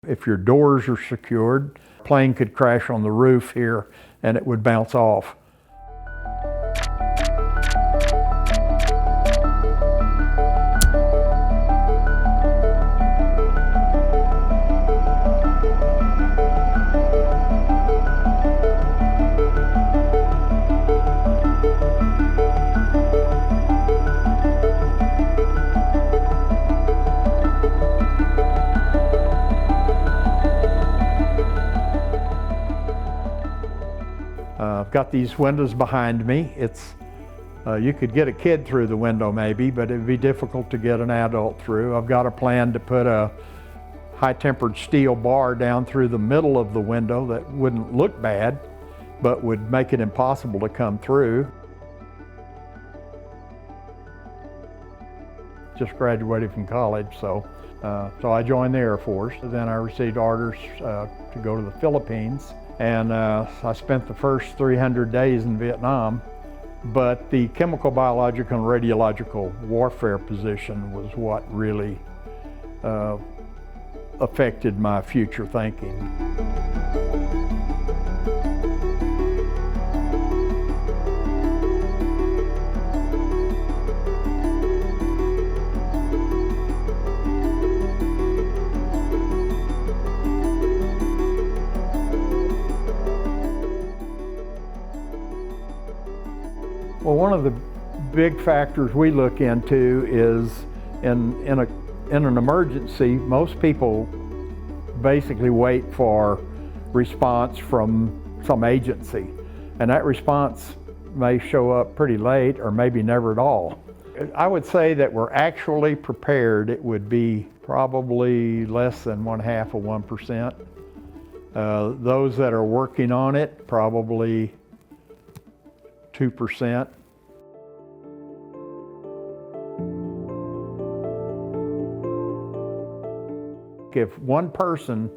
If your doors are secured, a plane could crash on the roof here and it would bounce off. I've got these windows behind me. You could get a kid through the window maybe, but it'd be difficult to get an adult through. I've got a plan to put a high-tempered steel bar down through the middle of the window that wouldn't look bad, but would make it impossible to come through. Just graduated from college, so I joined the Air Force. Then I received orders to go to the Philippines. And I spent the first 300 days in Vietnam, but the chemical, biological, and radiological warfare position was what really affected my future thinking. Well, one of the big factors we look into is in an emergency, most people basically wait for response from some agency, and that response may show up pretty late or maybe never at all. I would say that we're actually prepared. It would be probably less than 1/2%. Those that are working on it, probably 2%. If one person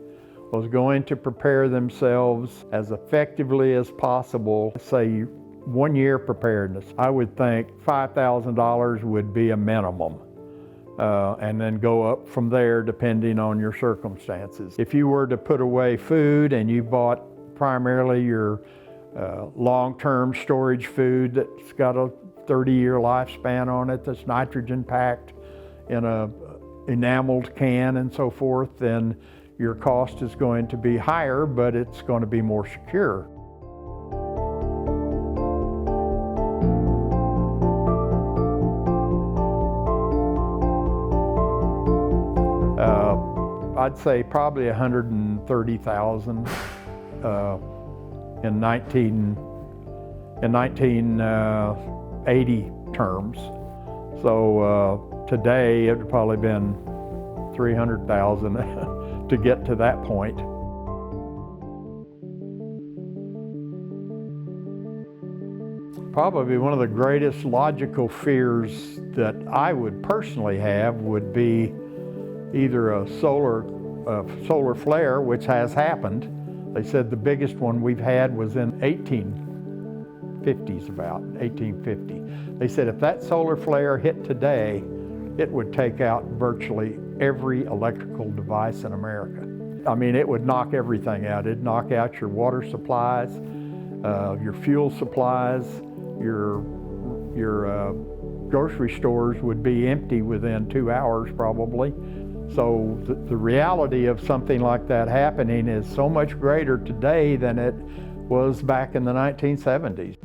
was going to prepare themselves as effectively as possible, say 1 year preparedness, I would think $5,000 would be a minimum, and then go up from there depending on your circumstances. If you were to put away food and you bought primarily your long-term storage food that's got a 30-year lifespan on it, that's nitrogen packed in a enameled can and so forth, then your cost is going to be higher, but it's going to be more secure. I'd say probably 130,000 in 1980 terms. So today it would probably been 300,000 to get to that point. Probably one of the greatest logical fears that I would personally have would be either a solar flare, which has happened. They said the biggest one we've had was in 1850s, about 1850. They said if that solar flare hit today, it would take out virtually every electrical device in America. I mean, it would knock everything out. It'd knock out your water supplies, your fuel supplies, your grocery stores would be empty within 2 hours probably. So the reality of something like that happening is so much greater today than it was back in the 1970s.